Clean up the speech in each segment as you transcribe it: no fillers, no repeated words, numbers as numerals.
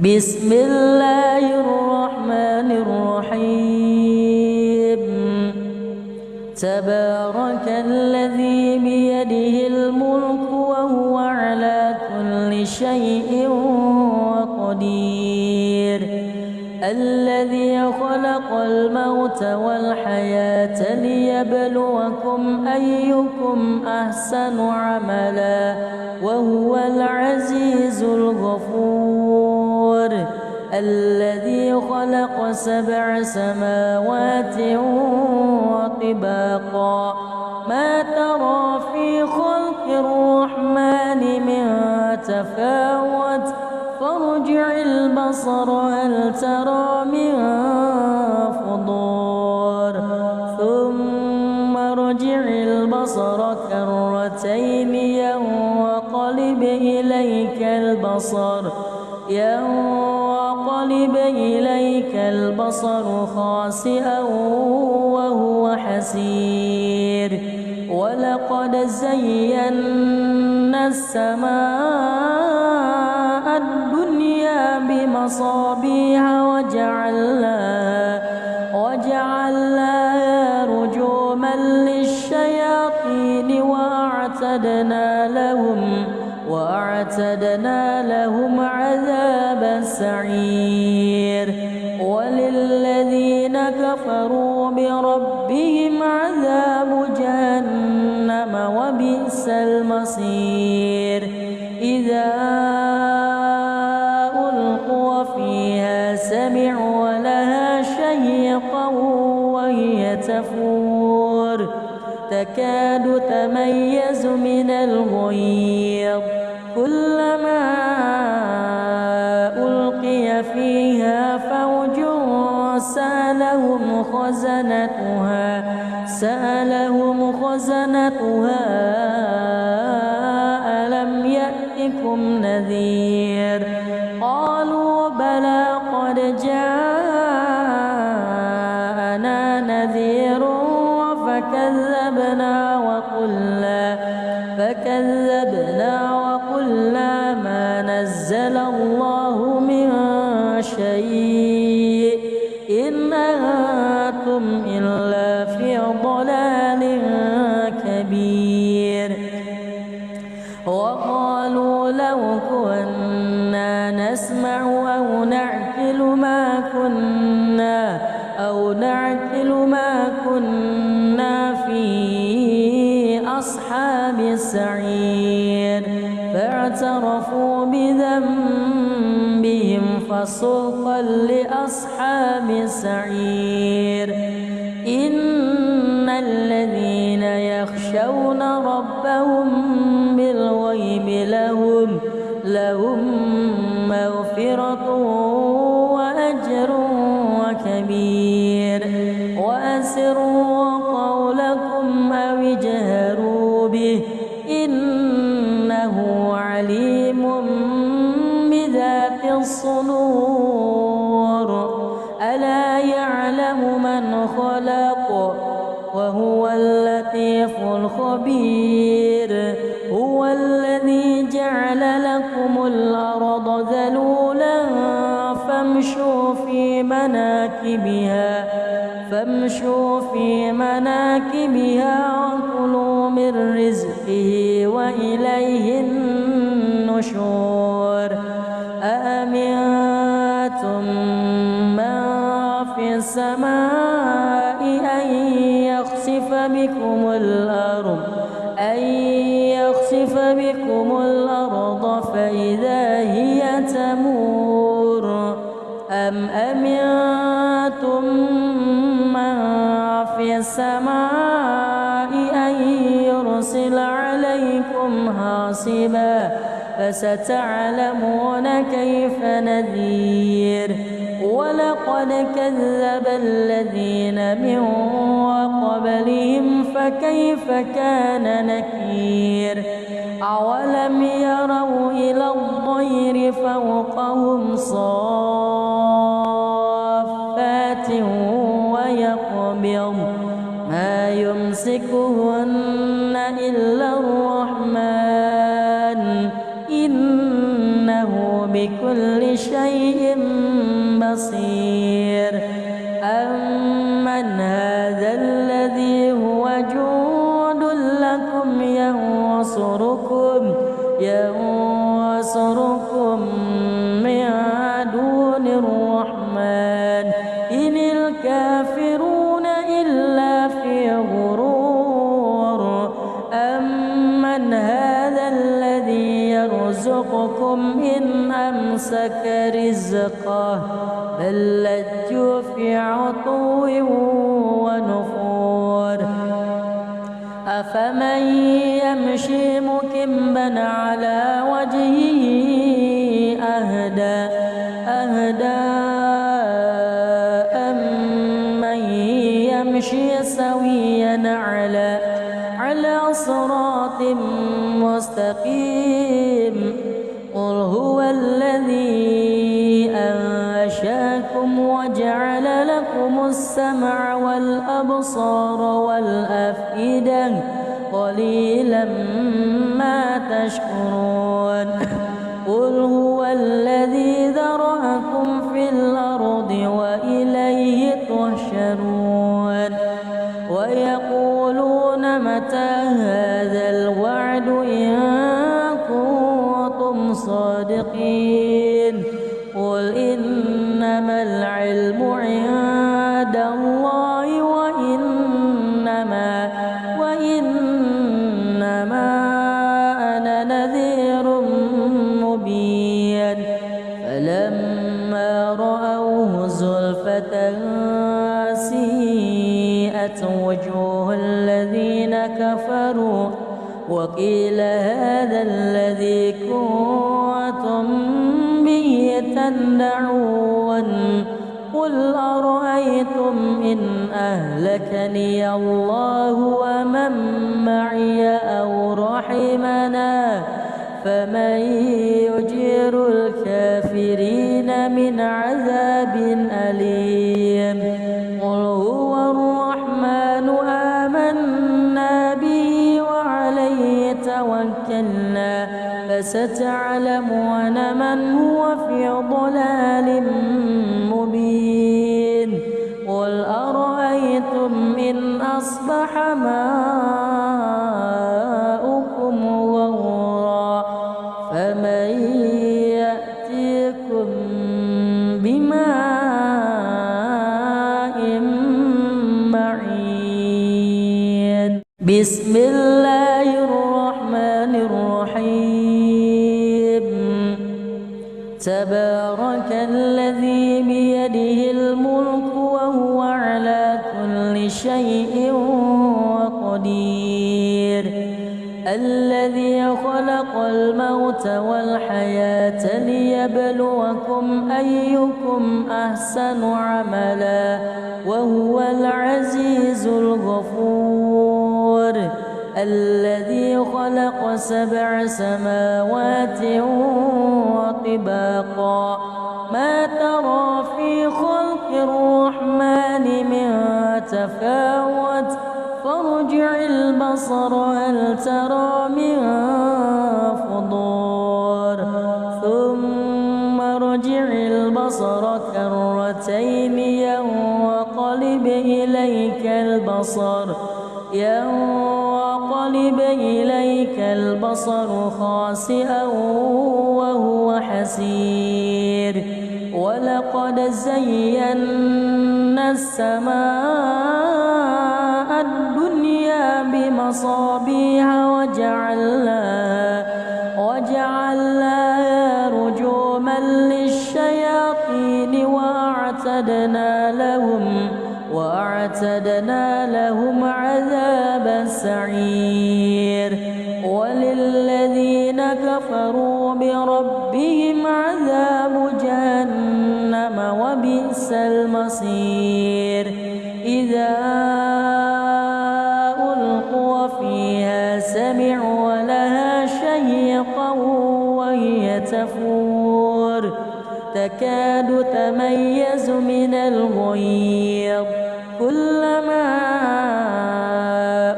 بسم الله الرحمن الرحيم. تبارك الذي بيده الملك وهو على كل شيء قدير. الذي خلق الموت والحياة ليبلوكم أيكم أحسن عملا وهو العزيز الغفور. الذي خلق 7 سماوات وطباقا ما ترى في خلق الرحمن من تفاوت فارجع البصر هل ترى من فطور ثم ارجع البصر كرتين ينقلب إليك البصر خاسئا وهو حسير. ولقد زينا السماء الدنيا بمصابيح وجعلناها رجوما للشياطين وأعتدنا لهم عذاب السعير. وللذين كفروا بربهم عذاب جهنم وبئس المصير. إذا ألقوا فيها سمعوا لها شهيقا وهي تفور تكاد تميز من الغيظ. كلما ألقي فيها فوج سألهم خزنتها ألم يأتكم نذير؟ قالوا بلى قد جاءنا نذير فكذبنا وقلنا ما نزل الله من شيء إن أنتم إلا في ضلال كبير. وقالوا لو كنا نسمع أو نعقل ما كنا في أصحاب السعير. فاعترفوا بذنبهم فسحقا لأصحاب السعير. إن الذين يخشون ربهم بالغيب لهم مغفرة وأجر كبير. وأسروا قولكم أو اجهروا به إنه عليم بذات الصدور. ألا يعلم من خلق وهو اللطيف الخبير. هو الذي جعل لكم الأرض ذلولا فامشوا في مناكبها وكلوا من رزقه وإليه النشور. أأمنتم من في السماء أن يخسف بكم الأرض فإذا هي تمور. أم أمنتم من في السماء أن يرسل عليكم حاصبا فستعلمون كيف نذير. ولقد كذب الذين من قبلهم فكيف كان نكير. أولم يروا إلى الطير فوقهم صافات ويقبض ما يمسكهن إلا الرحمن إنه بكل شيء بصير أمن هذا الذي هو جند لكم ينصركم من دون الرحمن إن الكافرون إلا في غرور أمن هذا الذي يرزقكم إن أمسك رزقه بل لجوا في عتو ونفور أفمن يمشي مكبا على وجهه أهدى أمن يمشي سويا على صراط مستقيم قل هو الذي أنشأكم وجعل لكم السمع والأبصار والأفئدة قليلا ما تشكرون قل هو الذي ذرأكم في الأرض وإليه تحشرون ويقولون متى هذا الوعد إن كنتم صادقين قل إنما العلم عند الله وإنما أنا نذير مبين فلما رأوه زلفة سيئت وجوه الذين كفروا وقيل هذا الذي كنتم به تدعون قل أرأيتم إن أهلكني الله ومن معي أو رحمنا فمن يجير الكافرين من عذاب أليم قل هو الرحمن آمنا به وعليه توكلنا فستعلمون من هو في ضلال مبين قل أرأيتم إن أصبح ماؤكم غورا فمن يأتيكم بماء معين بسم الله الرحمن الرحيم تبارك الذي بيده الملك وهو على كل شيء قدير الذي خلق الموت والحياة ليبلوكم أيكم أحسن عملا وهو العزيز الغفور الذي خلق 7 سماوات وطباقا ما ترى في خلق الرحمن من تفاوت فارجع البصر هل ترى من فطور ثم ارجع البصر كرتين ينقلب إليك البصر خاسئا وهو حسير ولقد زينا السماء الدنيا بمصابيح وجعلناها رجوما للشياطين وأعتدنا لهم عذاب السعير وللذين كفروا بربهم عذاب جهنم وبئس المصير إذا ألقوا فيها سمعوا لها شهيقا وهي تفور تكاد تميز من الغيظ كلما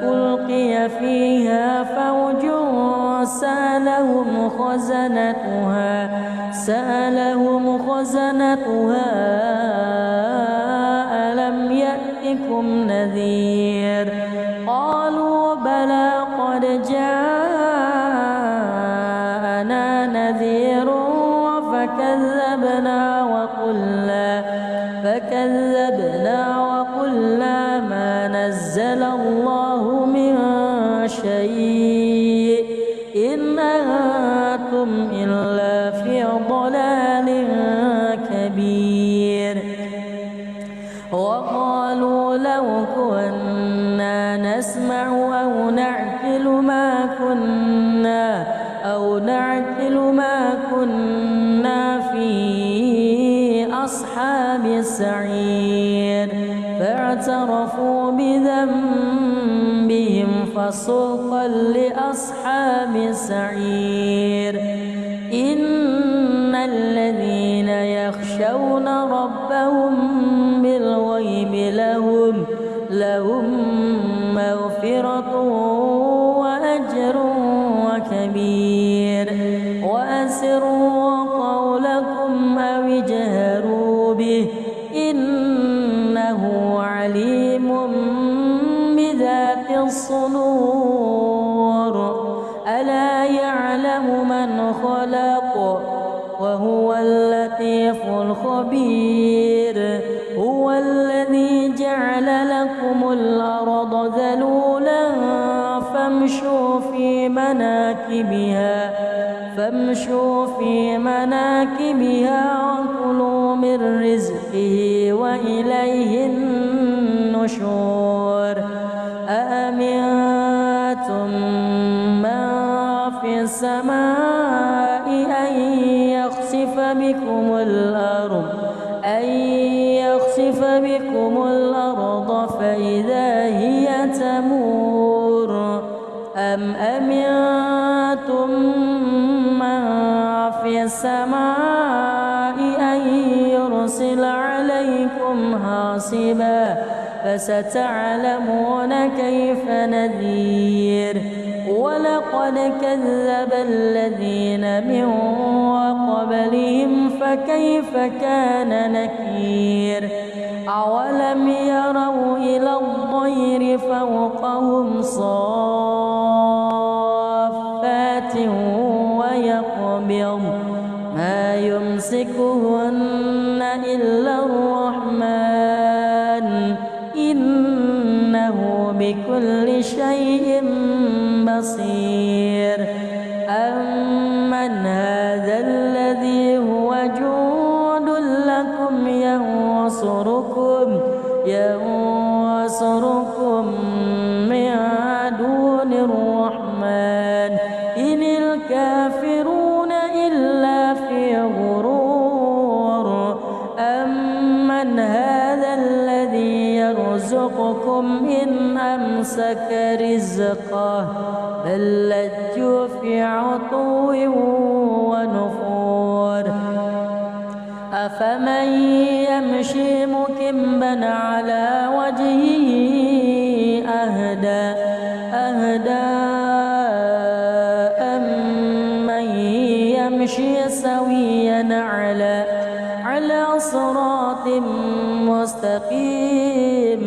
ألقي فيها فوج سألهم خزنتها ألم يأتكم نذير قالوا بلى قد جاءنا نذير فكذبنا وقلنا ما نزل الله من شيء إن أنتم إلا في ضلال كبير وقالوا لو كنا نسمع أو نعقل ما كنا في أصحاب السعير فاعترفوا بذنبهم فسوقا لأصحاب السعير إن الذين يخشون ربهم بالغيب لهم مغفرة وأجر كبير وأسروا قولكم أو اجهروا به إنه عليم بذات الصدور ألا يعلم من خلق وهو اللطيف الخبير هو الذي جعل لكم الأرض ذلولا فامشوا في مناكبها وكلوا من رزقه وإليه النشور أأمنتم من في السماء أن يخسف بكم الأرض فإذا هي تمور أم أمنتم من في السماء أن يرسل عليكم حاصبا فستعلمون كيف نذير ولقد كذب الذين من قبلهم فكيف كان نكير أولم يروا إلى الطير فوقهم صافات ويقبض ما يمسكهن إلا الرحمن إنه بكل شيء بصير أمن هذا الذي هو جند لكم ينصركم من دون الرحمن إن الكافرون إلا في غرور أمن هذا الذي يرزقكم إن أمسك رزقه بل لجوا في عتو ونفور أفمن يمشي مكبا على وجهه أهدى أمن يمشي سويا على صراط مستقيم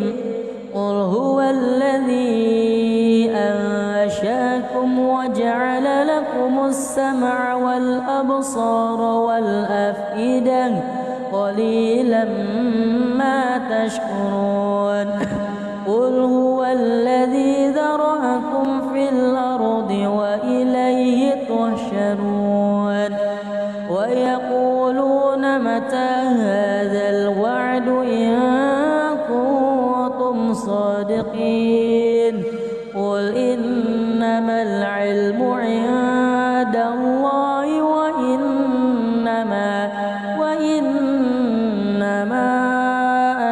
قل هو الذي أنشأكم وجعل لكم السمع والأبصار والأفئدة قليلا ما تشكرون قل هو الذي ذرأكم في الأرض وإليه تحشرون ويقولون متى هذا الوعد إن كنتم صادقين قل إنما العلم عند الله وإنما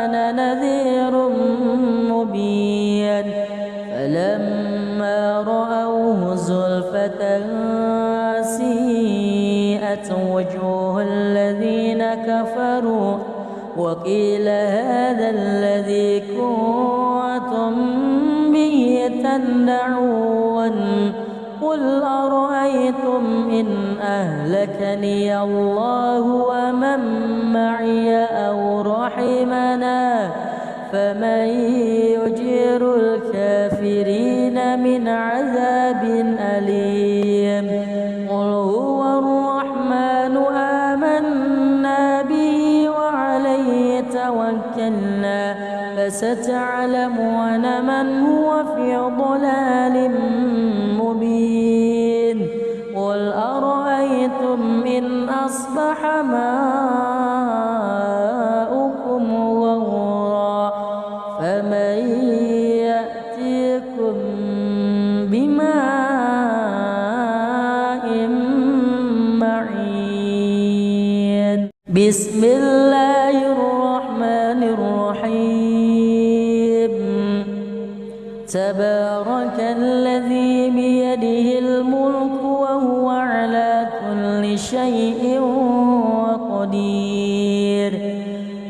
أنا نذير مبين فلما رأوه زلفة سيئت وجوه الذين كفروا وقيل هذا الذي كنتم به تدعون قل أرأيتم إن أهلكني الله ومن معي أو رحمنا فمن يجير الكافرين من عذاب أليم قل هو الرحمن آمنا به وعليه توكلنا فستعلمون من هو في ضلال مبين قل أرأيتم إن أصبح ماؤكم غورا فمن يأتيكم بماء معين بسم الله الرحمن الرحيم تبارك الذي بيده الملك وهو على كل شيء قدير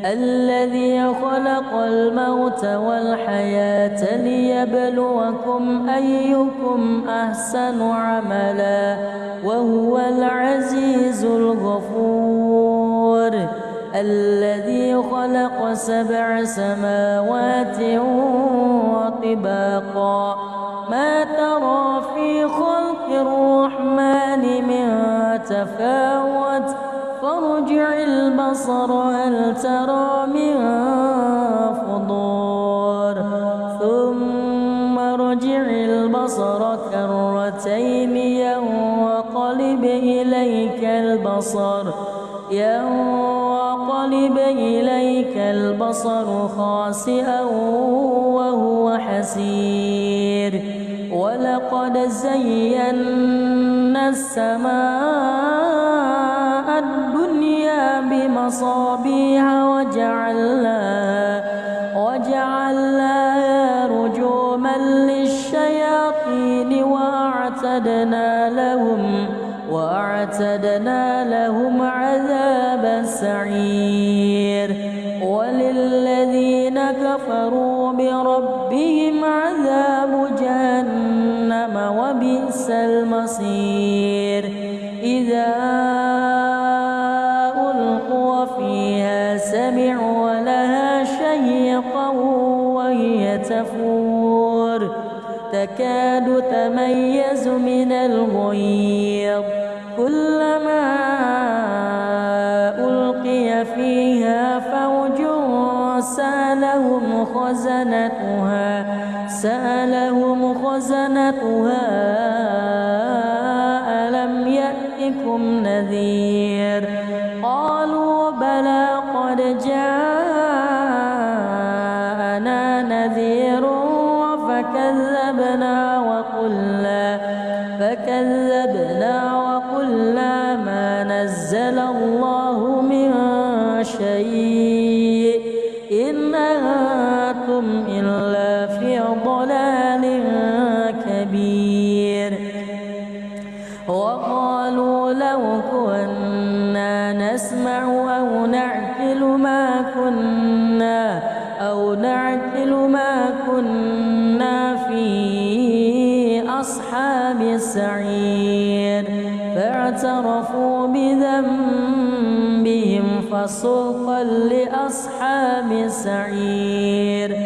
الذي خلق الموت والحياة ليبلوكم أيكم أحسن عملا وهو العزيز الغفور الذي خلق 7 سماوات وطباقا ما ترى في خلق الرحمن من تفاوت فارجع البصر هل ترى من فطور ثم ارجع البصر كرتين ينقلب إليك البصر خاسئا وهو حسير ولقد زينا السماء الدنيا بمصابيح وجعلناها رجوما للشياطين وأعتدنا لهم عذاب السعير وللذين كفروا بربهم عذاب جهنم وبئس المصير إذا ألقوا فيها سمعوا لها شهيقا وهي تفور تكاد تميز من الغيظ كلما ألقي فيها فوج سألهم خزنتها ألم يأتكم نذير قالوا بلى قد جاءنا نذير فكذبنا وقلنا ما نزل الله من شيء إن أنتم إلا في ضلال كبير وقالوا لو كنا نسمع أو نعقل ما كنا في أصحاب السعير فاعترفوا بذنبهم فسوقا لأصحاب السعير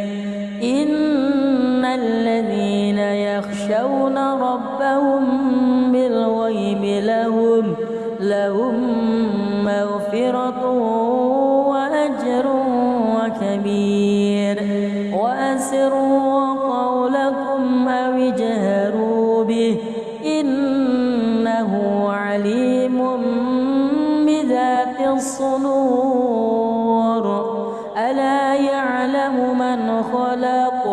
إن الذين يخشون ربهم بالغيب لهم مغفرة وأجر كبير وأسروا قولكم أو اجهروا به إنه عليم بذات الصدور ألا يعلم من خلق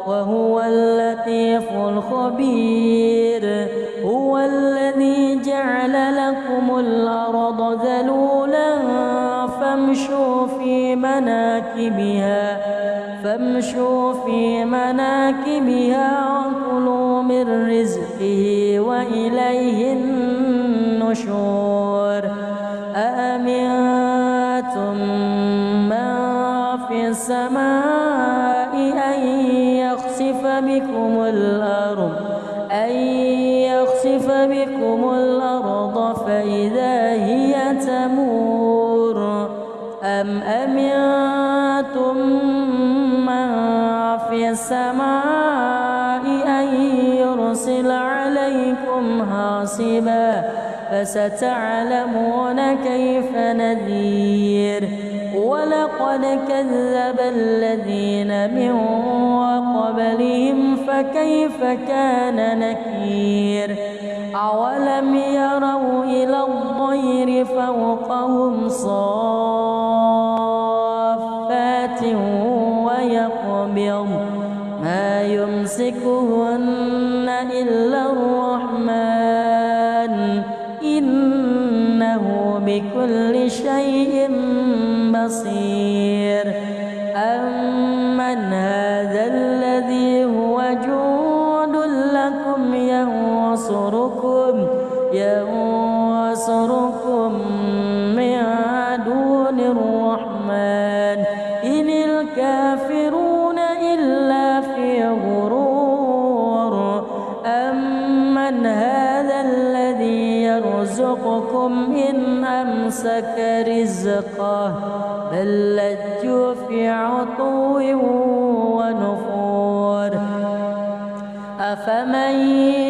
وهو اللطيف الخبير هو الذي جعل لكم الأرض ذلولا فامشوا في مناكبها وكلوا من رزقه وإليه النشور أأمنتم من في السماء أن يخسف بكم الأرض أم أمنتم من في السماء أن يرسل عليكم حاصبا فستعلمون كيف نذير ولقد كذب الذين من قبلهم فكيف كان نكير أولم يروا إلى الطير فوقهم صافات ويقبض ما يمسكهن إلا الرحمن إنه بكل شيء بصير أمن هذا الذي هو جند لكم ينصركم من دون الرحمن إن الكافرون إلا في غرور أمن هذا الذي يرزقكم إن أمسك رزقه بل لجوا في عتو ونفور أفمن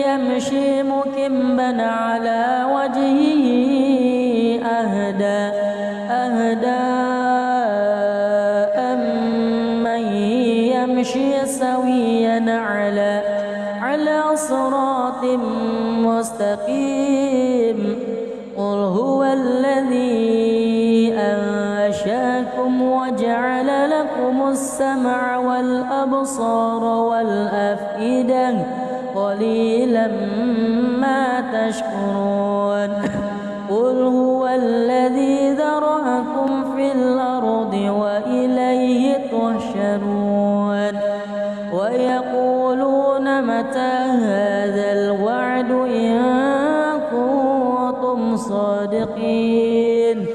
يمشي مكبا على وجهه أهدى أمن يمشي سويا على صراط مستقيم قل هو الذي أنشأكم وجعل لكم السمع والأبصار والأفئدة قليلا ما تشكرون قل هو الذي ذرأكم في الأرض وإليه تحشرون ويقولون متى هذا الوعد إن كنتم صادقين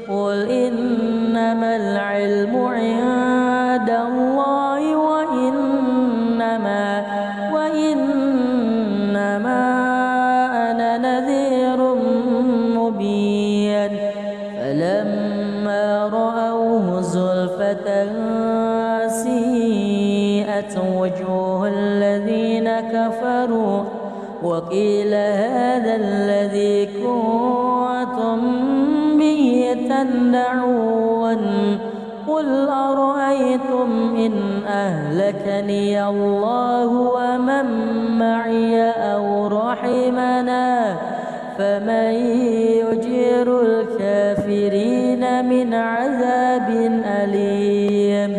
قل إنما العلم عند الله وإنما أنا نذير مبين فلما رأوه زلفة سيئت وجوه الذين كفروا وقيل هذا الذي كنتم به تدعون قل أرأيتم إن أهلكني الله ومن معي أو رحمنا فمن يجير الكافرين من عذاب أليم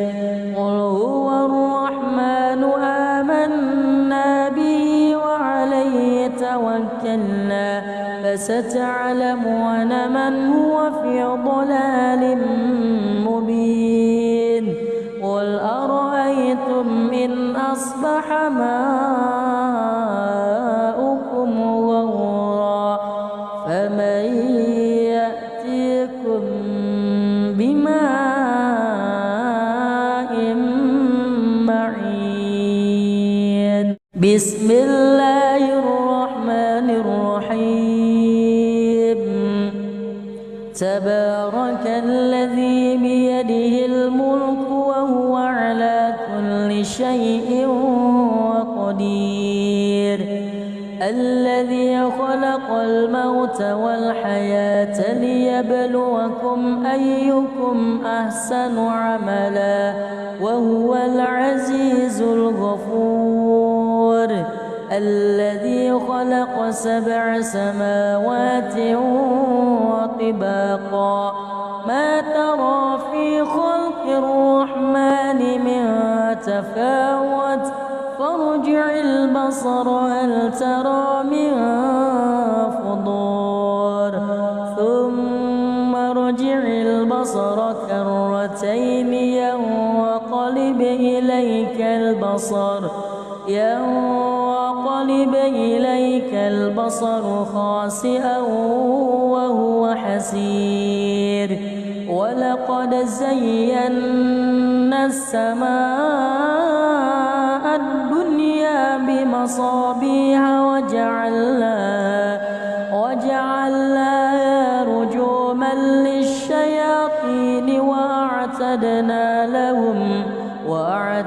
قل هو الرحمن آمنا به وعليه توكلنا فستعلمون من هو في ضلال مبين قل أرأيتم إن أصبح ماؤكم غورا فمن يأتيكم بماء معين بسم الله الرحمن الرحيم تبارك الذي بيده الملك وهو على كل شيء قدير الذي خلق الموت والحياة ليبلوكم أيكم أحسن عملا وهو العزيز الغفور الذي خلق 7 سماوات وطباقا ما ترى في خلق الرحمن من تفاوت فارجع البصر هل ترى من فطور ثم ارجع البصر كرتين ينقلب إليك البصر خاسئا وهو حسير ولقد زينا السماء الدنيا بمصابيح وجعلناها رجوما للشياطين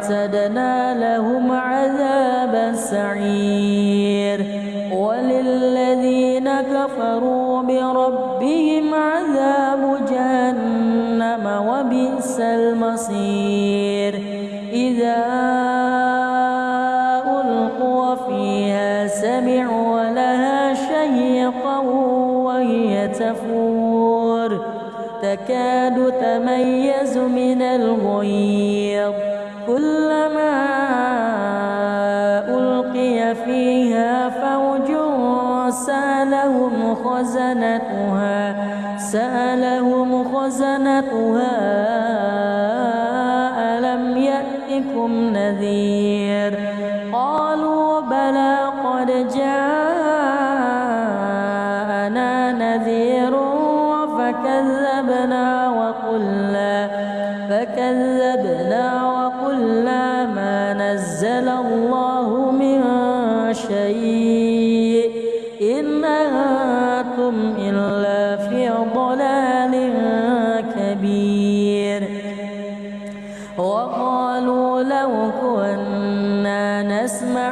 وأعتدنا لهم عذاب السعير وللذين كفروا بربهم عذاب جهنم وبئس المصير إذا ألقوا فيها سمعوا لها شهيقا وهي تفور تكاد تميز من الغيظ كلما ألقي فيها فوج سألهم خزنتها ألم يأتكم نذير قالوا بلى قد جاءنا نذير فكذبنا وقلنا ما نزل الله من شيء إن أنتم إلا في ضلال كبير وقالوا لو كنا نسمع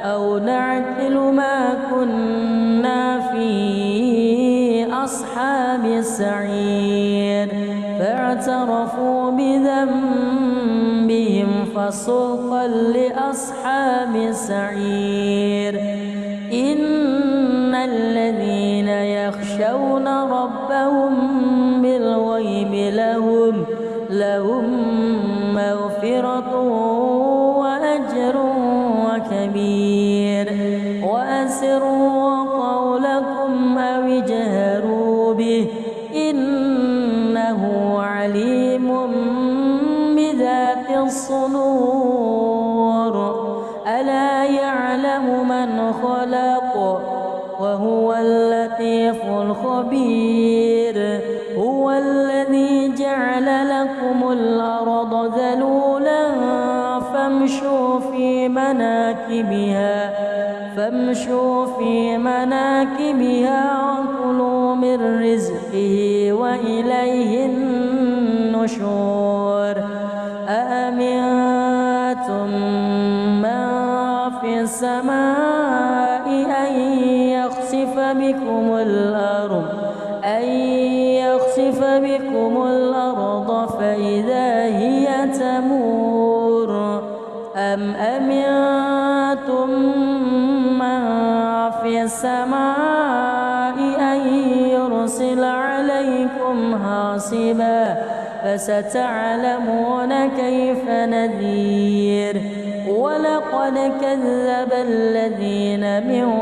أو نعقل ما كنا في أصحاب السعير فاعترفوا بذنبهم فسوقا لأصحاب السعير إن الذين يخشون ربهم بالغيب لهم مغفرة وأجر كبير وأسروا قولكم أو اجهروا به إنه عليم بذات الصدور ألا يعلم من خلق وهو اللطيف الخبير هو الذي جعل لكم الأرض ذلولا فامشوا في مناكبها وكلوا من رزقه وإليه النشور أأمنتم من في السماء أن يخسف بكم الأرض فإذا هي تمور أم أمنتم من في السماء أن يرسل عليكم حاصبا فستعلمون كيف نذير ولقد كذب الذين من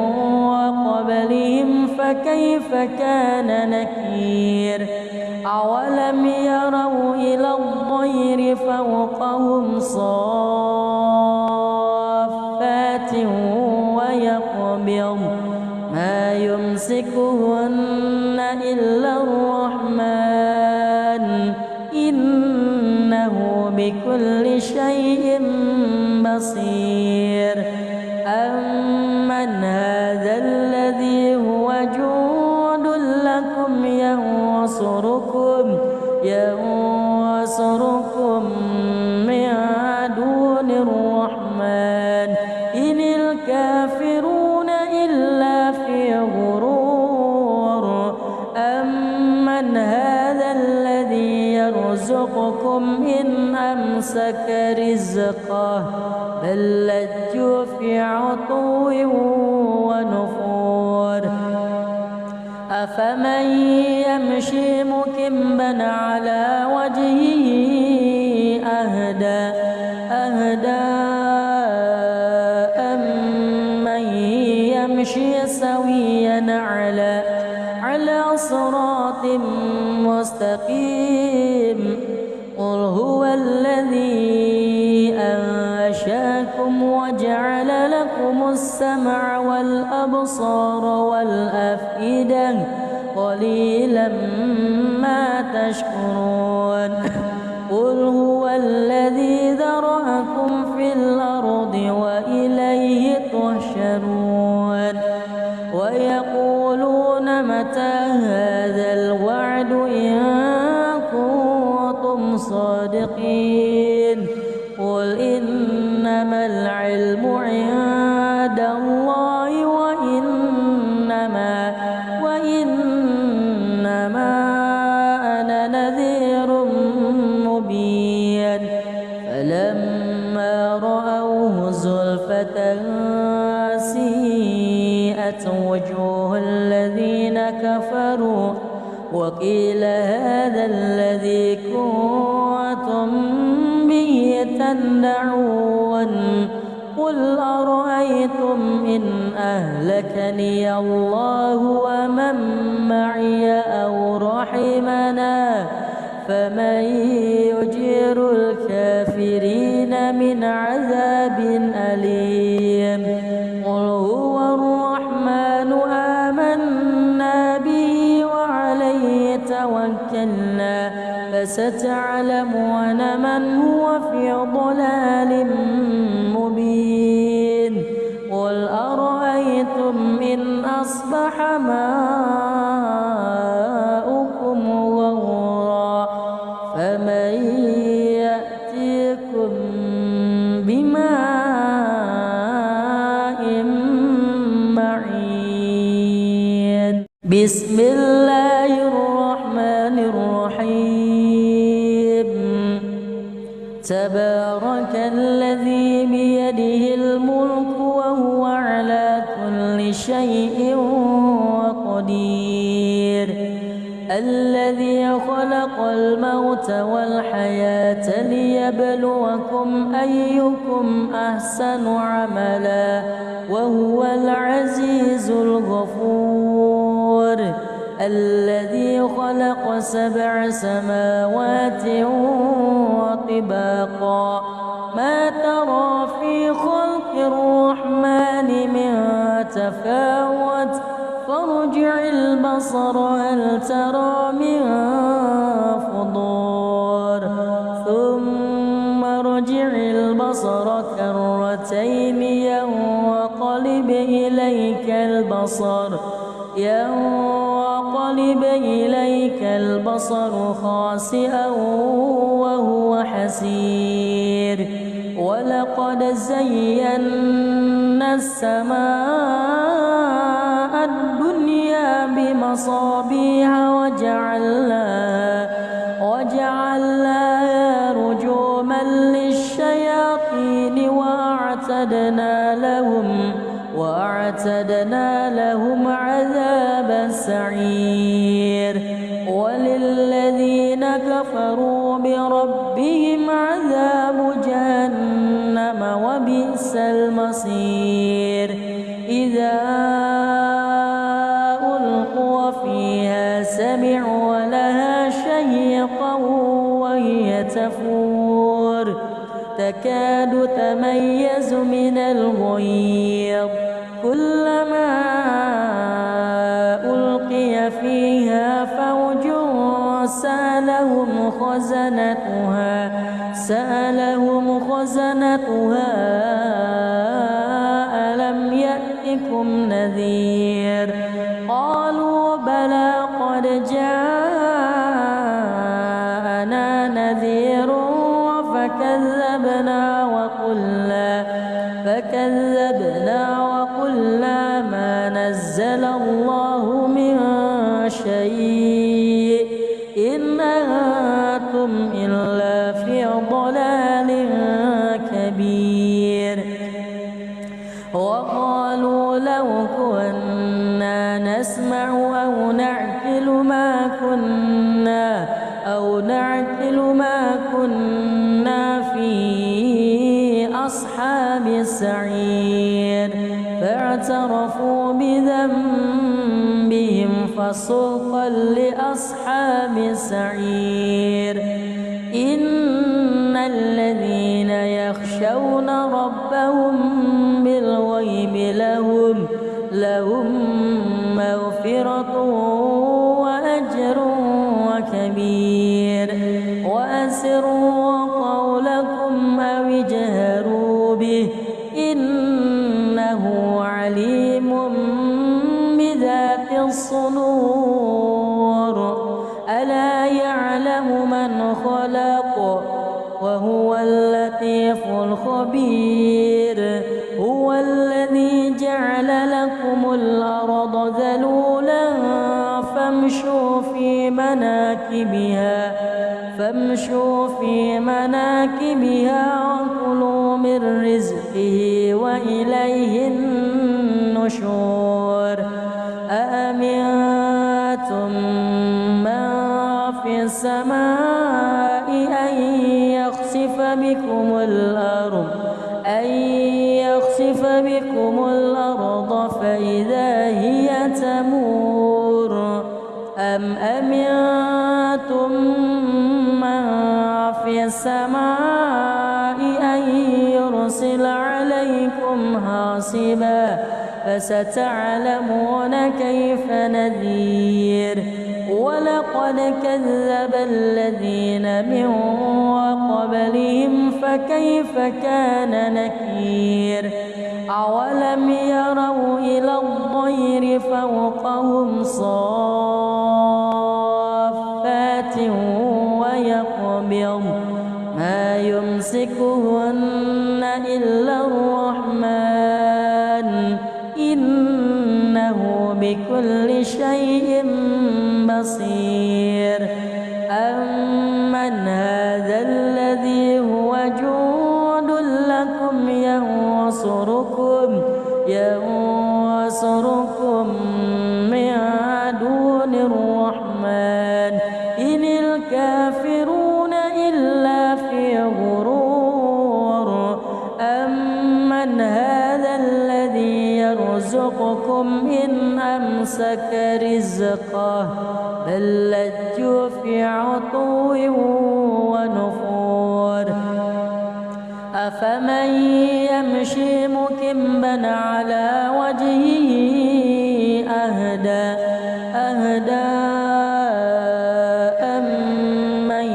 قبلهم فكيف كان نكير أولم يروا إلى الطير فوقهم صافات ويقبض ما يمسكهن إلا الرحمن إنه بكل شيء بصير أمن هذا الذي هو جند لكم ينصركم من دون الرحمن إن الكافرون إلا في غرور أمن هذا الذي يرزقكم إن أمسك رزقه بل لجوا في عتو ونفور أفمن يمشي مكبا على وجهه أهدى أمن يمشي سويا على صراط مستقيم قل هو الذي أنشأكم وجعل لكم السمع والأبصار والأفئدة قليلا ما تشكرون قل هو الذي ذرأكم في الأرض وإليه تحشرون ويقولون متى هذا الوعد إن كنتم الصادقين قل إنما العلم عند الله وإنما أنا نذير مبين فلما رأوه زلفة سيئت وجوه الذين كفروا وقيل هذا الذي كنتم به تدعون قل أرأيتم إن أهلكني الله ومن معي أو رحمنا فمن يجير الكافرين من عذاب أليم قل هو الرحمن آمنا به وعليه توكلنا فستعلمون من هو في ضلال مبين قل أرأيتم إن أصبح ماؤكم غورا فمن يأتيكم بماء معين بسم الله الرحمن الرحيم تبارك الذي بيده الملك وهو على كل شيء قدير الذي خلق الموت والحياة ليبلوكم أيكم أحسن عملا وهو العزيز الغفور الذي خلق 7 سماوات وطباقا ما ترى في خلق الرحمن من تفاوت فارجع البصر هل ترى من فطور ثم ارجع البصر كرتين ينقلب إليك البصر خاسئا وهو حسير ولقد زينا السماء الدنيا بمصابيح وجعلناها رجوما للشياطين وأعتدنا لهم عذاب السعير وللذين كفروا بربهم عذاب جهنم وبئس المصير إذا ألقوا فيها سمعوا لها شهيقا وهي تفور تكاد تميز من الغيظ كلما ألقي فيها فوج سألهم خزنتها ألم يأتكم نذير قالوا بلى قد جاءنا نذير فكذبنا وقلنا ما نزل الله من شيء إن أنتم إلا في ضلال كبير وقالوا لو كنا نسمع أو نعقل ما كنا في أصحاب السعير فاعترفوا بذنبهم فسوقا لأصحاب السعير إن الذين يخشون ربهم بالغيب لهم مغفرة وأجر كبير وأسروا قولكم أو اجهروا به إنه عليم بذات الصدور ألا يعلم من خلق فامشوا في مناكبها وكلوا من رزقه وإليه النشور أأمنتم من في السماء أن يخسف بكم الأرض فإذا هي تمور أم أمنتم من في السماء أن يرسل عليكم حاصبا فستعلمون كيف نذير ولقد كذب الذين من قبلهم فكيف كان نكير أولم يروا إلى الطير فوقهم صافات ويقبض ما يمسكهن إلا الرحمن إنه بكل شيء بصير أمن هذا الذي هو جند لكم ينصركم من دون الرحمن إن الكافرون إلا في غرور أمن هذا الذي يرزقكم إن أمسك رزقه بل لجوا في عتو ونفور أفمن يمشي مكبا على وجهه أهدى أمن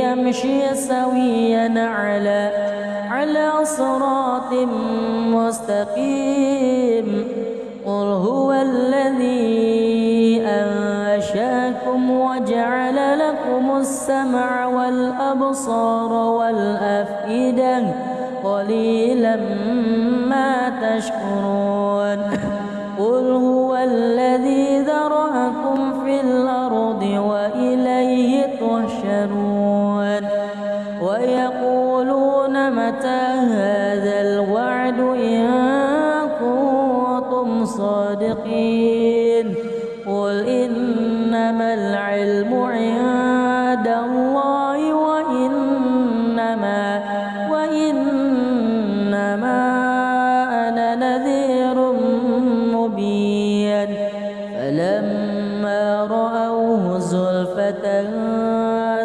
يمشي سويا على صراط مستقيم قل هو الذي أنشأكم وجعل لكم السمع والأبصار والأفئدة قليلا ما تشكرون قل هو الذي ذرأكم في الأرض وإليه تحشرون ويقولون متى هذا الوعد إن كنتم صادقين قل إنما العلم عند الله وإنما أنا نذير مبين فلما رأوه زلفة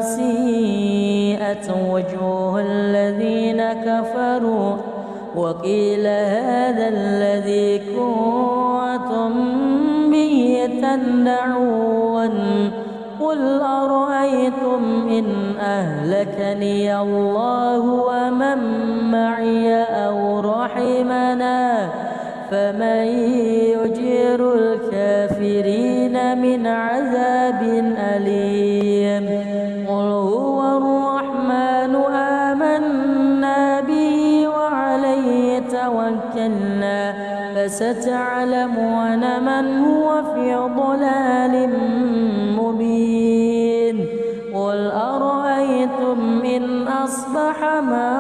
سيئت وجوه الذين كفروا وقيل هذا الذي كنتم به تدعون قل أرأيتم إن أهلكني الله ومن معي أو رحمنا فمن يجير الكافرين من عذاب أليم قل هو الرحمن آمنا به وعليه توكلنا فستعلمون من هو في ضلال مبين قل أرأيتم إن أصبح ماؤكم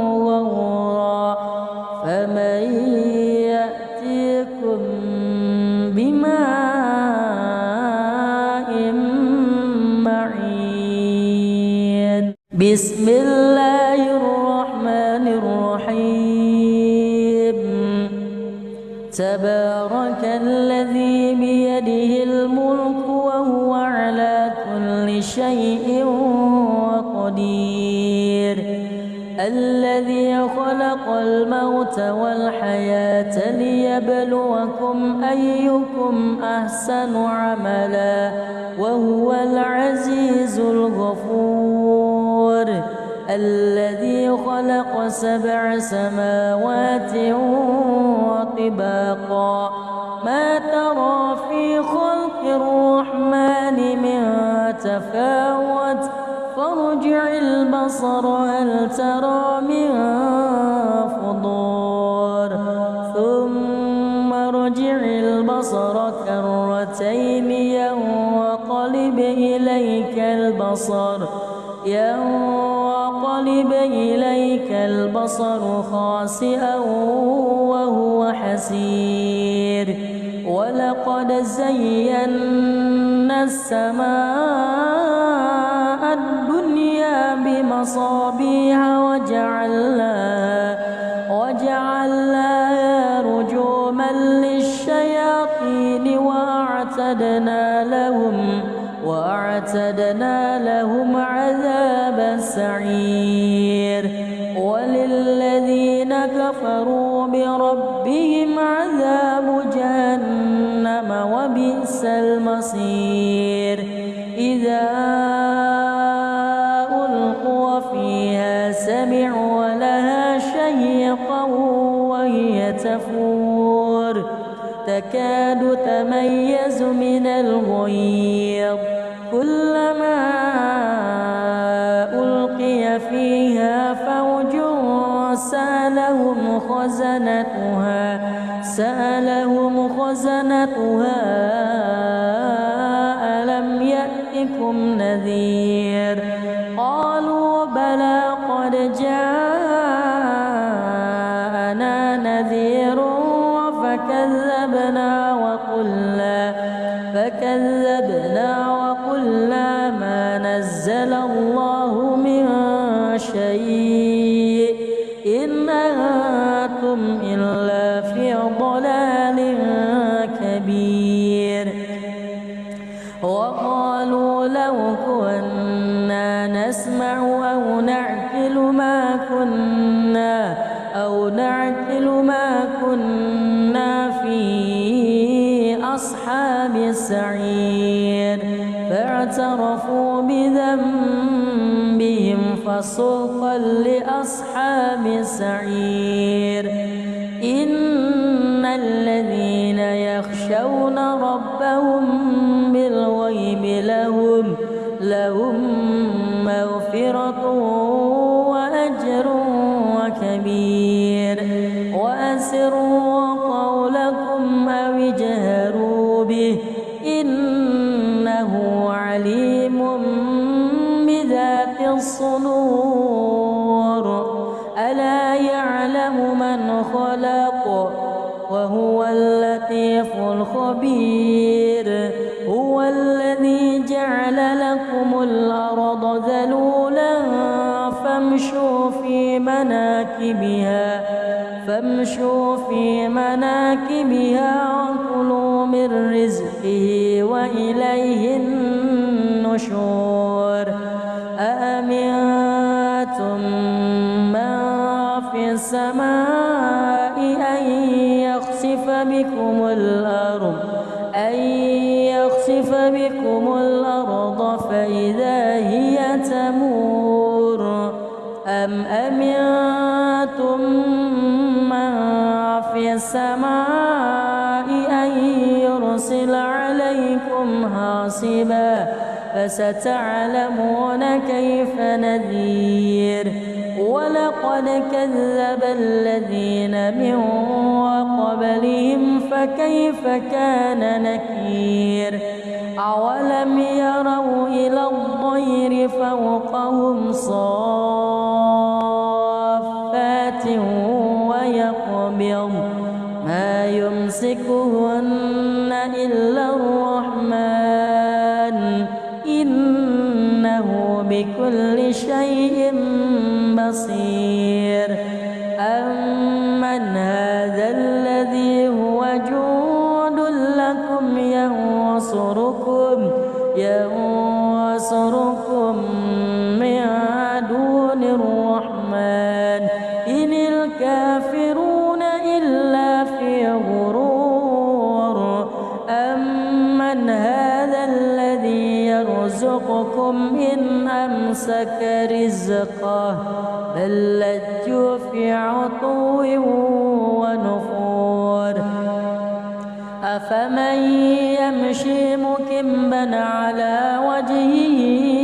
غورا فمن يأتيكم بماء معين بسم الله الرحمن الرحيم تبارك الذي بيده الملك وهو على كل شيء قدير الذي خلق الموت والحياة ليبلوكم أيكم أحسن عملا وهو العزيز الغفور الذي خلق 7 سماوات وطباقا ما ترى في خلق الرحمن من تفاوت فارجع البصر هل ترى من فطور ثم ارجع البصر كرتين ينقلب إليك البصر خاسئا وهو حسير ولقد زينا السماء الدنيا بمصابيح وجعلناها رجوما للشياطين وأعتدنا لهم عذاب السعير وللذين كفروا بربهم عذاب جهنم وبئس المصير إذا ألقوا فيها سمعوا لها شهيقا وهي تفور تكاد تميز من الغيظ كلما ألقي فيها فوج سألهم خزنتها ألم يأتكم نذير قالوا بلى قد جاءنا نذير فكذبنا وقلنا ما نزل الله من شيء إن أنتم إلا في ضلال كبير وقالوا لو كنا نسمع أو نعقل ما كنا في أصحاب السعير فاعترفوا بذنبهم فسوقا لأصحاب السعير إن الذين يخشون ربهم بالغيب لهم مغفرة وأجر كبير وأسروا قولكم أو اجهروا به إنه عليم بذات الصدور ألا يعلم من خلق وهو اللطيف الخبير هو الذي جعل لكم الأرض ذلولا فامشوا في مناكبها وكلوا من رزقه وإليه النشور أأمنتم من في السماء أن يخسف بكم الأرض فإذا هي تمور أم أمنتم من في السماء أن يرسل عليكم حاصبا فستعلمون كيف نذير ولقد كذب الذين من قبلهم فكيف كان نكير أولم يروا إلى الطير فوقهم صافات ويقبض ما يمسكهن إلا الرحمن إنه بكل شيء بصير أمن هذا الذي هو جند لكم ينصركم من دون الرحمن إن الكافرون إلا في غرور أمن هذا الذي يرزقكم إن أمسك رزقه بل لجوا في عتو ونفور أفمن يمشي مكبا على وجهه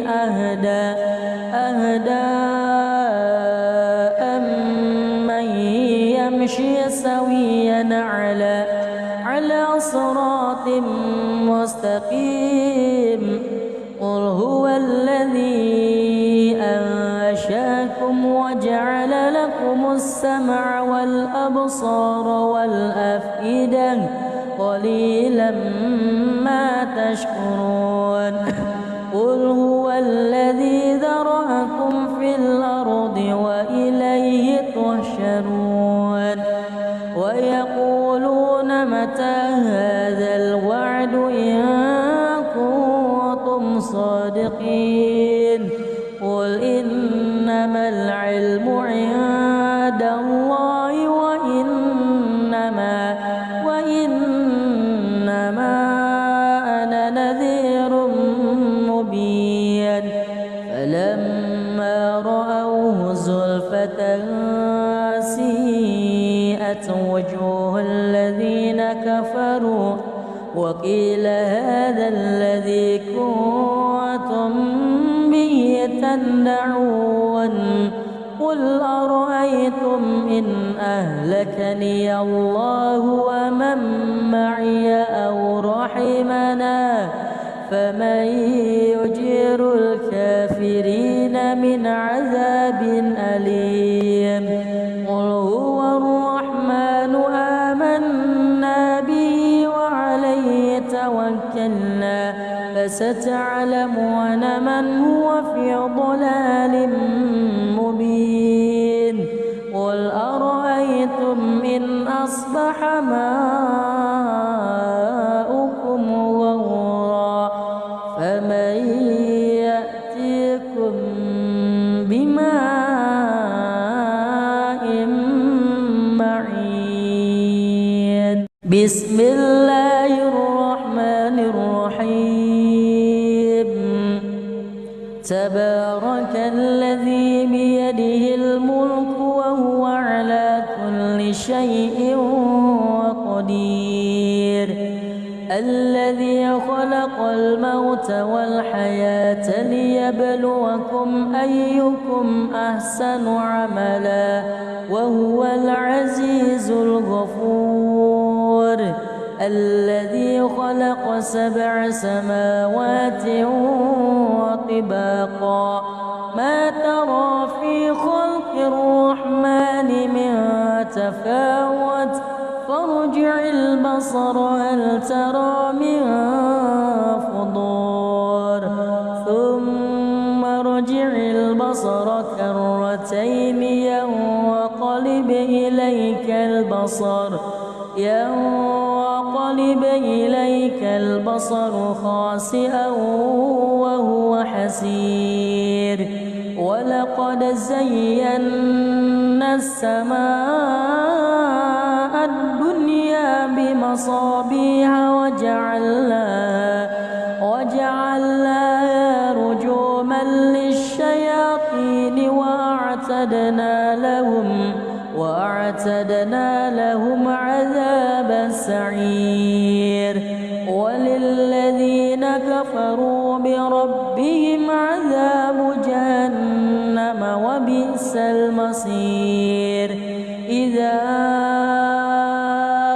أهدى أمن يمشي سويا على صراط صراط مستقيم قل هو الذي أنشأكم وجعل لكم السمع والأبصار والأفئدة قليلا ما تشكرون قل هو الذي ذرأكم في الأرض وإليه تحشرون ويقولون متى هذا الوعد إن كنتم صادقين قل إنما العلم عند الله وإنما أنا نذير مبين فلما رأوه زلفة سيئت وجوه الذين كفروا وقيل هذا الذي كنتم به تدعون قل أرأيتم إن أهلكني الله ومن معي أو رحمنا فمن يجير الكافرين من عذاب أليم قل هو الرحمن آمنا به وعليه توكلنا فستعلمون من هو في ضلال مبين قل أرأيتم إن أصبح ماؤكم غورا فمن يأتيكم بماء معين بسم الله الرحمن الرحيم تبارك الذي بيده الملك وهو على كل شيء قدير الذي خلق الموت والحياة ليبلوكم أيكم أحسن عملا وهو العزيز الغفور الذي خلق 7 سماوات وطباقا ما ترى في خلق الرحمن من تفاوت فارجع البصر هل ترى من فطور ثم ارجع البصر كرتين ينقلب إليك البصر خاسئا وهو حسير ولقد زينا السماء الدنيا بمصابيح وجعلناها رجوما للشياطين وأعتدنا لهم عذاب السعير وللذين كفروا بربهم عذاب جهنم وبئس المصير إذا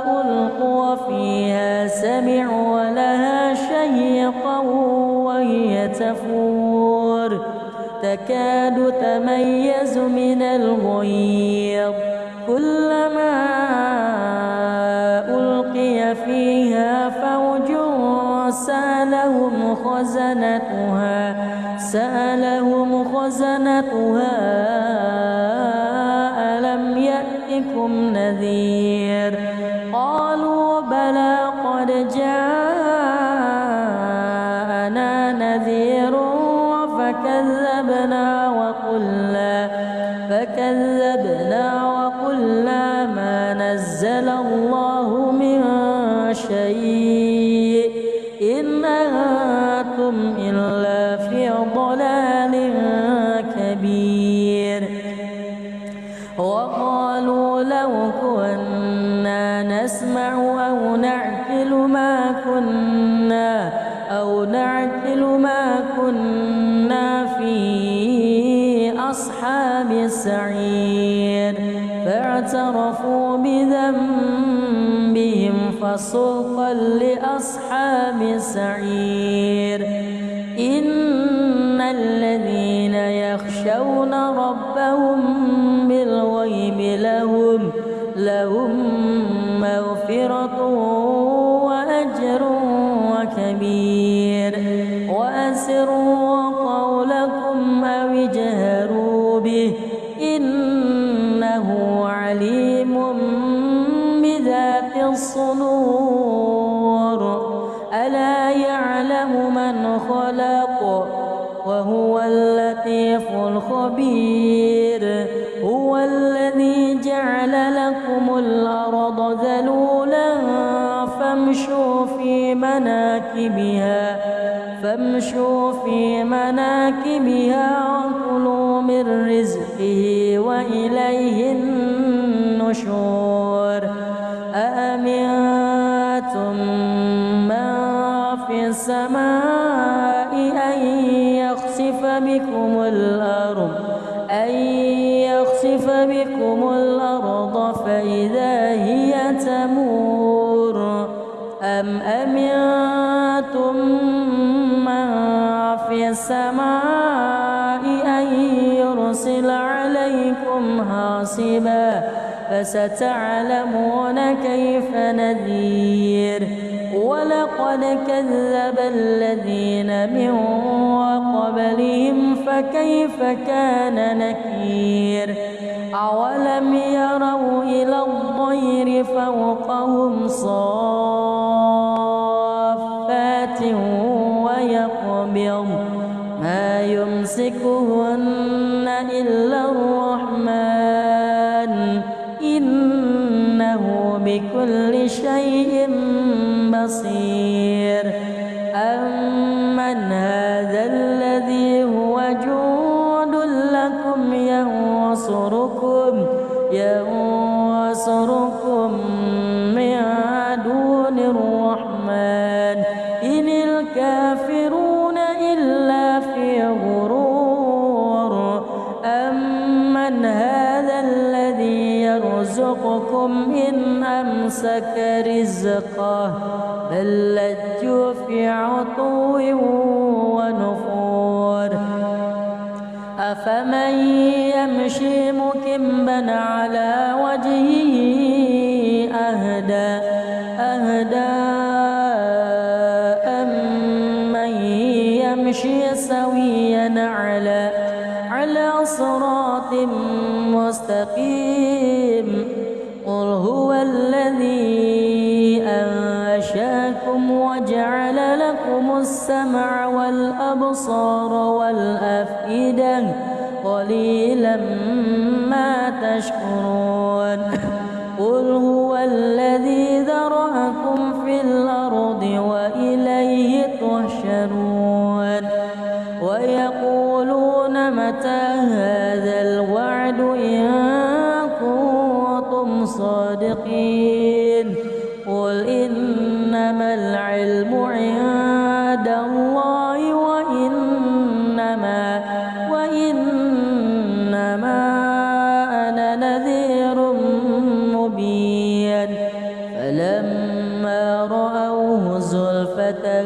ألقوا فيها سمعوا لها شهيقا وهي تفور تكاد تميز من الغيظ كلما ألقي فيها فوج سألهم خزنتها ألم يأتكم نذير قالوا بلى قد جاءنا نذير فكذبنا وقلنا ما نزل الله من شيء إن أنتم إلا في ضلال كبير وقالوا لو كنا نسمع أو نعقل ما كنا في أصحاب السعير فاعترفوا بذنبهم فسحقا لأصحاب السعير إن الذين يخشون ربهم بالغيب لهم مغفرة وأجر كبير وأسروا قولكم أو اجهروا به إنه عليم بذات الصدور ألا يعلم من خلق وهو اللطيف الخبير هو الذي جعل لكم الأرض ذلولا فامشوا في مناكبها وكلوا من رزقه وإليه النشور أأمنتم من في السماء أن يخسف بكم الأرض فإذا هي تمور أم أمنتم من في السماء أن يرسل عليكم حاصبا فستعلمون كيف نذير ولقد كذب الذين من قبلهم فكيف كان نكير أولم يروا إلى الطير فوقهم صافات ويقبض ما يمسكهن إلا الرحمن إنه بكل شيء بصير أمن هذا الذي هو جند لكم ينصركم من دون الرحمن إن الكافرون إلا في غرور أمن هذا الذي يرزقكم إن أمسك رزقه بل لجوا في عتو ونفور أفمن يمشي مكبا على وجهه أهدى أمن يمشي سويا على صراط مستقيم قل هو الذي أنشأكم وجعل لكم السمع والأبصار والأفئدة قليلا ما تشكرون قل هو الذي ذرأكم في الأرض وإليه تحشرون ويقولون متى هذا الوعد إن كنتم صادقين قل إنما العلم عند الله وإنما أنا نذير مبين فلما رأوه زلفة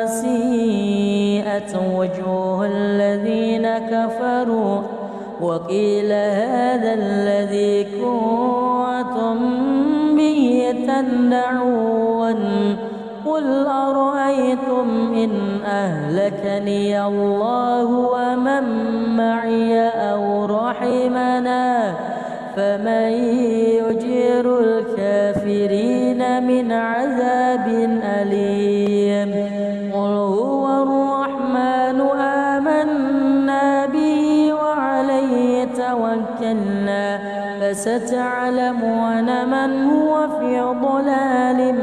سيئت وجوه الذين كفروا وقيل هذا الذي كنتم به تدعون قل أرأيتم إن أهلكني الله ومن معي أو رحمنا فمن يجير الكافرين من عذاب أليم قل هو الرحمن آمنا به وعليه توكلنا فستعلمون من هو في ضلال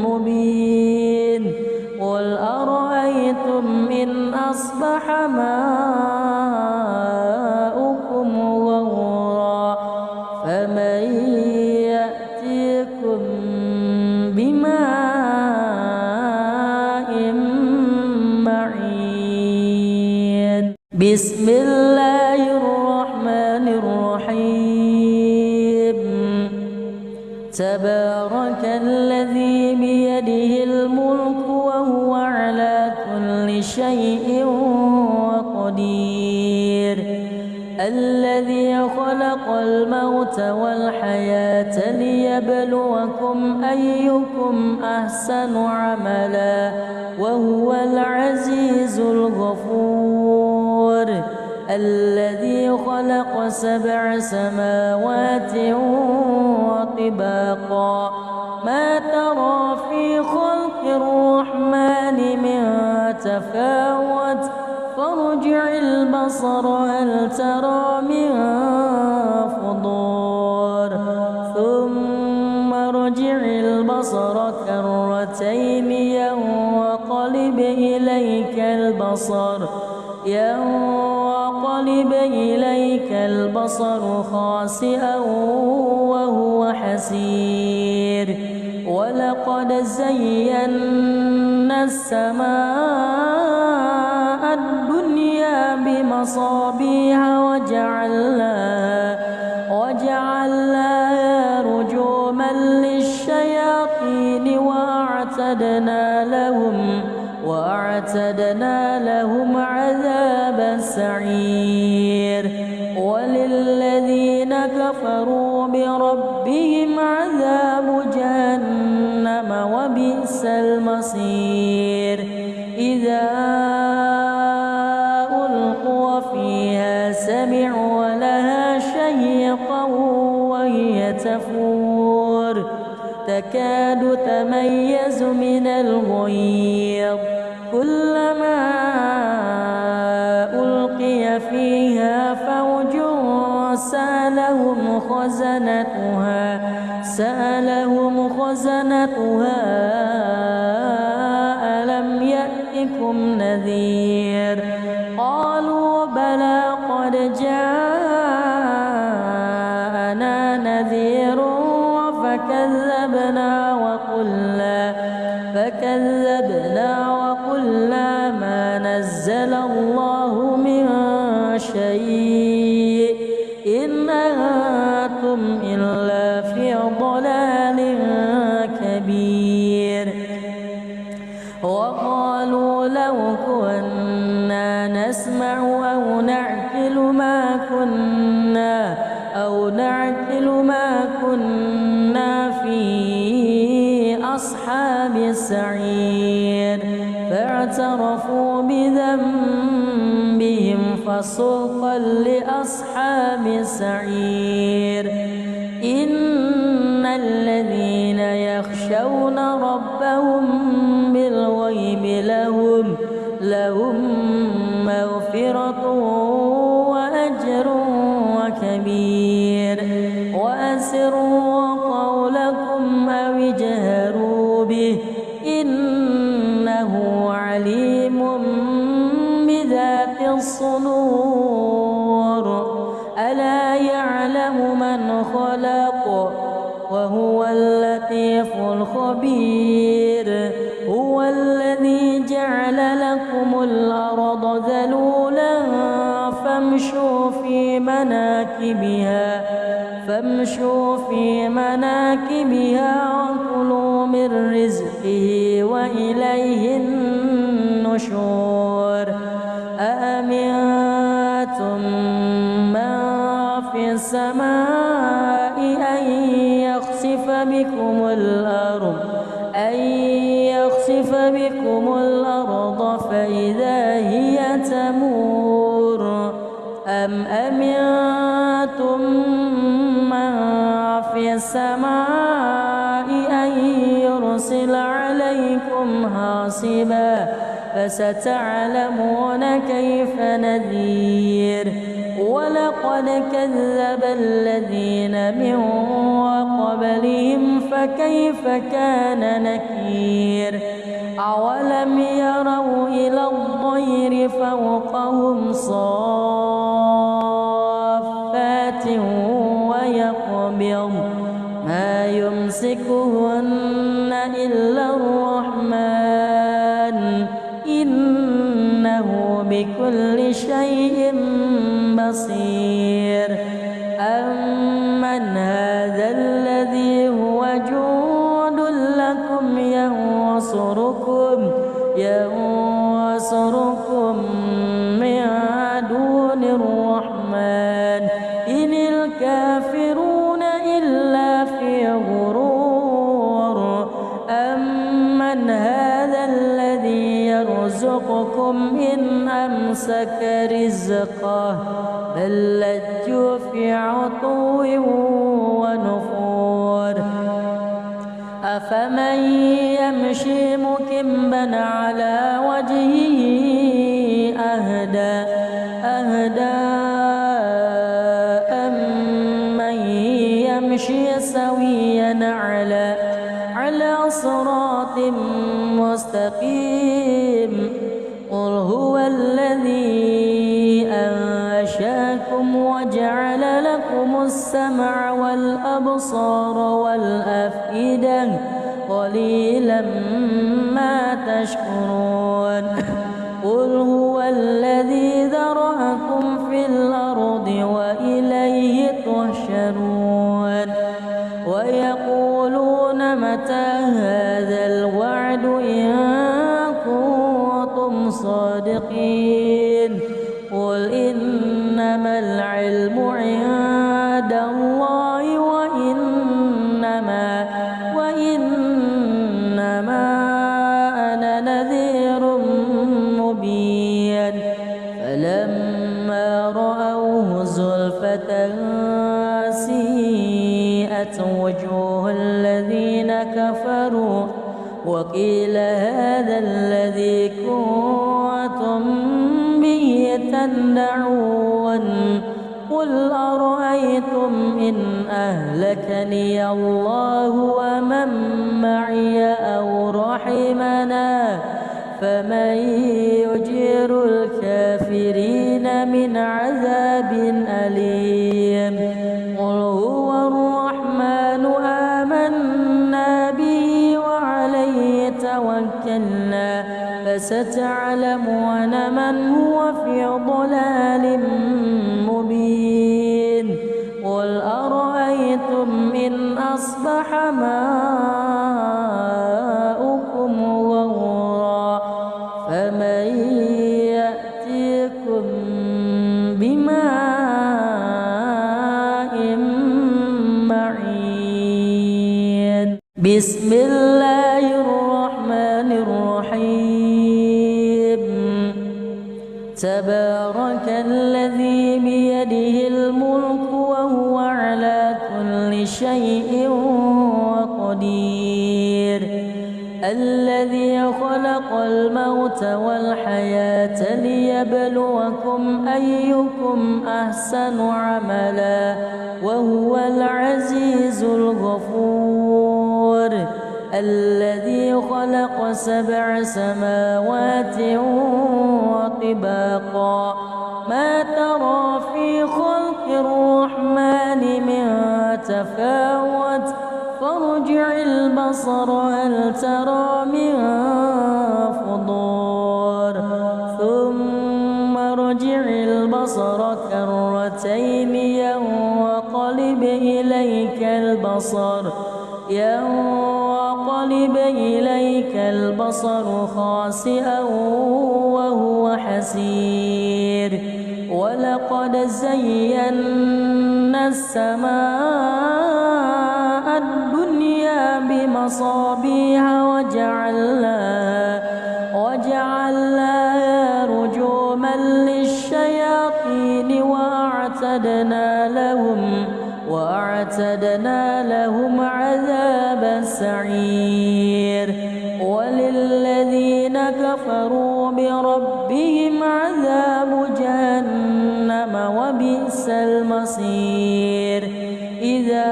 مبين قل أرأيتم إن أصبح ماؤكم غورا فمن يأتيكم بماء معين بسم الله الرحمن الرحيم تبارك الملك وهو على كل شيء قدير. الذي خلق الموت والحياة ليبلوكم أيكم أحسن عملا وهو العزيز الغفور. الذي خلق 7 سماوات طباقا ما ترى في خلق الرحمن من تفاوت فارجع البصر هل ترى من فطور ثم ارجع البصر كرتين ينقلب إليك البصر خاسئا وهو حسير. ولقد زينا السماء الدنيا بمصابيح وجعلناها رجوما للشياطين وأعتدنا لهم عذاب السعير. وللذين كفروا بربهم عذاب جهنم وبئس المصير. إذا ألقوا فيها سمعوا لها شهيقا وهي تفور تكاد تميز من الغيظ كلما ألقي فيها فوج سألهم خزنتها ألم يأتكم نذير قالوا بلى قد جاءنا نذير فكذبنا وقلنا ما نزل الله من شيء إن أنتم إلا في ضلال كبير. وقالوا لو كنا نسمع أو نعقل ما كنا في أصحاب السعير. فاعترفوا بذنبهم فسوقا لأصحاب السعير. إن الذين يخشون ربهم بالغيب لهم مغفرة وأجر كبير. وأسروا قولكم أو اجهروا به إنه عليم بذات الصدور. ألا يعلم من خلق وهو اللطيف الخبير. هو الذي جعل لكم الأرض ذلولا فامشوا في مناكبها وكلوا من رزقه وإليه النشور. أأمنتم من في السماء أن يخسف بكم الأرض فإذا هي تمور أم أمنتم من في السماء أن يرسل عليكم حاصبا فستعلمون كيف نذير. ولقد كذب الذين من قبلهم فكيف كان نكير. أولم يروا إلى الطير فوقهم صافات ويقبض ما يمسكهن إلا الرحمن إنه بكل شيء بصير. أمن هذا الذي هو جند لكم ينصر ينصركم من دون الرحمن إن الكافرون إلا في غرور أمن هذا الذي يرزقكم إن أمسك رزقه بل لجوا في عتو ونفور أفمن يمشي مكبا على وجهه أهدى أمن يمشي سويا على صراط مستقيم قل هو الذي أنشأكم وجعل لكم السمع والأبصار والأفئدة قليلا ما تشكرون قل هو الذي ذرأكم في الأرض وإليه تحشرون ويقولون متى هذا الوعد إن كنتم صادقين قل إنما العلم عند الله وإنما أنا نذير مبين فلما رأوه زلفة سيئت وجوه الذين كفروا وقيل هذا الذي كنتم به تدعون قل أرأيتم إن أهلكني الله ومن معي أو رحمنا فمن يجير الكافرين من عذاب أليم قل هو الرحمن آمنا به وعليه توكلنا فستعلمون من هو في ضلال مبين قل أرأيتم إن أصبح ماؤكم غورا فمن يأتيكم بماء معين بسم الله الرحمن الرحيم تبارك الذي بيده الملك وهو على كل شيء قدير الذي خلق الموت والحياة ليبلوكم أيكم أحسن عملا وهو العزيز الغفور الذي خلق 7 سماوات وطباقا ما ترى في خلق الرحمن من تفاوت فارجع البصر هل ترى من فطور ثم ارجع البصر كرتين ينقلب إليك البصر خاسئا وهو حسير ولقد زينا السماء الدنيا بمصابيح وجعلناها رجوما للشياطين وأعتدنا لهم عذاب السعير وللذين كفروا بربهم عذاب جهنم وبئس المصير إذا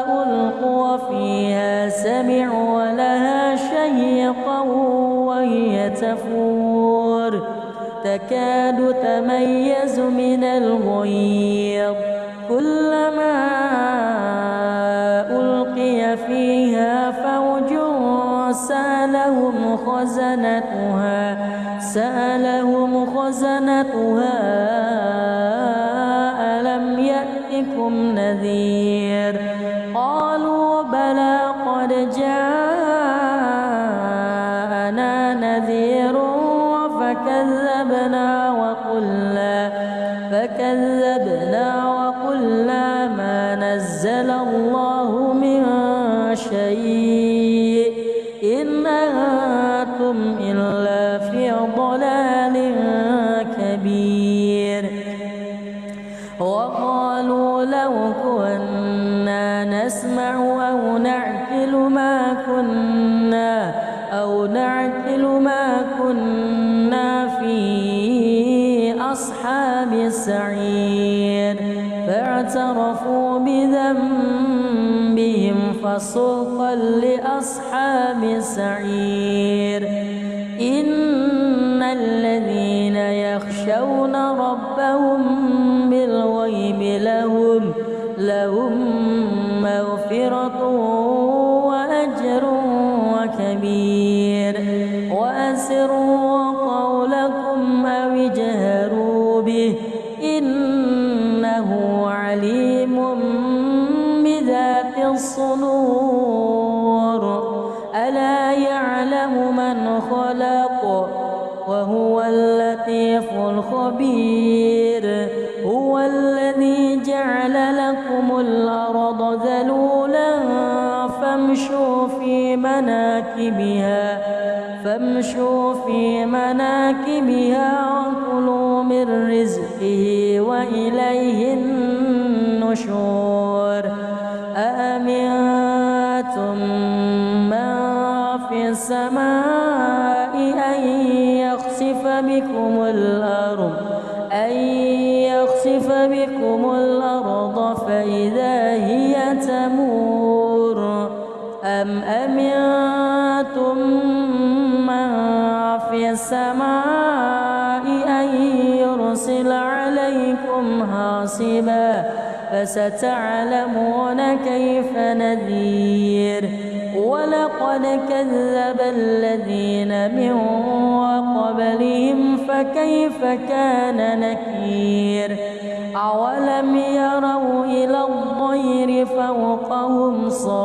ألقوا فيها سمعوا لها شهيقا وهي تفور تكاد تميز من الغيظ كلما ألقي فيها فوج سألهم خزنتها ألم يأتكم نذير قالوا بلى قد جاءنا أنتم إلا في ضلال كبير. وقالوا لو كنا نسمع أو نعقل ما كنا في أصحاب السعير. فاعترفوا بذنبهم فسحقا لأصحاب السعير. إن الذين يخشون ربهم بالغيب لهم مغفرة وأجر كبير. وأسروا قولكم أو اجهروا به إنه عليم بذات الصدور. ألا يعلم من خلق وهو اللطيف الخبير. هو الذي جعل لكم الأرض ذلولا فامشوا في مناكبها وكلوا من رزقه وإليه النشور. أأمنتم من في السماء أن يخسف بكم الأرض فإذا هي تمور. أم أمنتم من في السماء أن يرسل عليكم حاصبا فستعلمون كيف نذير. ولقد كذب الذين من قبلهم فكيف كان نكير. أولم يروا إلى الطير فوقهم صافات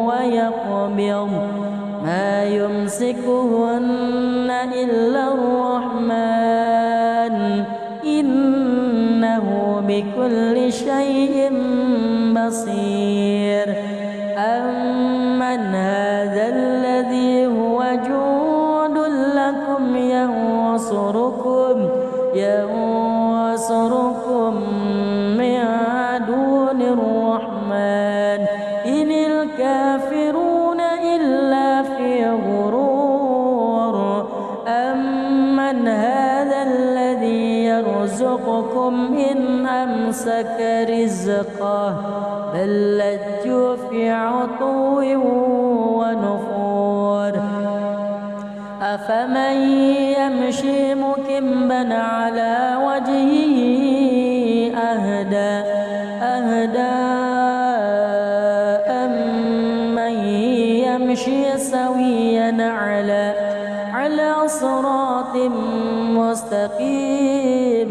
ويقبض ما يمسكهن إلا الرحمن إنه بكل شيء بصير. أمن هذا الذي هو جند لكم ينصركم من دون الرحمن إن الكافرون إلا في غرور. أمن هذا الذي يرزقكم إن أمسك رزقه بل لجوا في عتو ونفور. أفمن يمشي مكبا على وجهه أهدى أمن يمشي سويا على صراط مستقيم.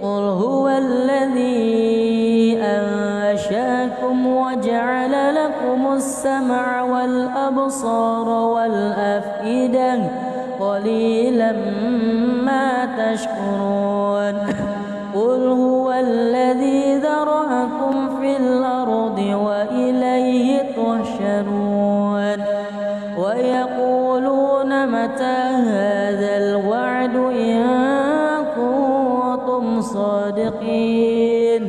قل هو الذي أنشأكم وجعل لكم السمع والأبصار والأفئدة قليلا ما تشكرون. قل هو الذي ذرأكم في الأرض وإليه تحشرون. ويقولون متى هذا الوعد إن كنتم صادقين.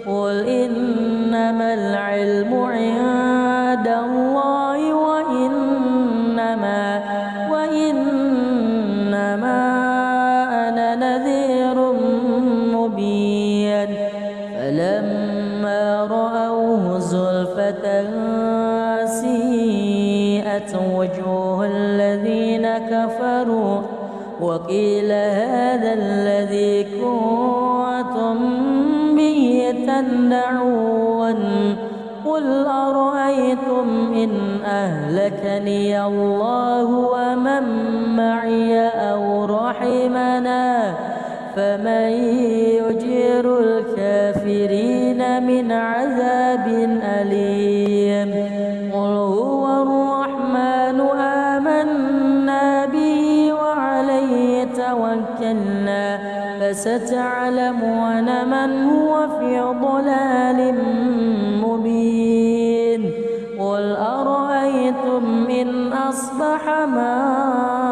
قل إنما العلم عند الله وإنما أنا نذير مبين. فلما رأوه زلفة سيئت وجوه الذين كفروا وقيل هذا الذي كنتم به تدعون. قل أرأيتم إن أهلكني الله ومن معي أو رحمنا فمن يجير الكافرين من عذاب أليم. قل هو الرحمن آمنا به وعليه توكلنا فستعلمون من هو في ضلال مبين. ما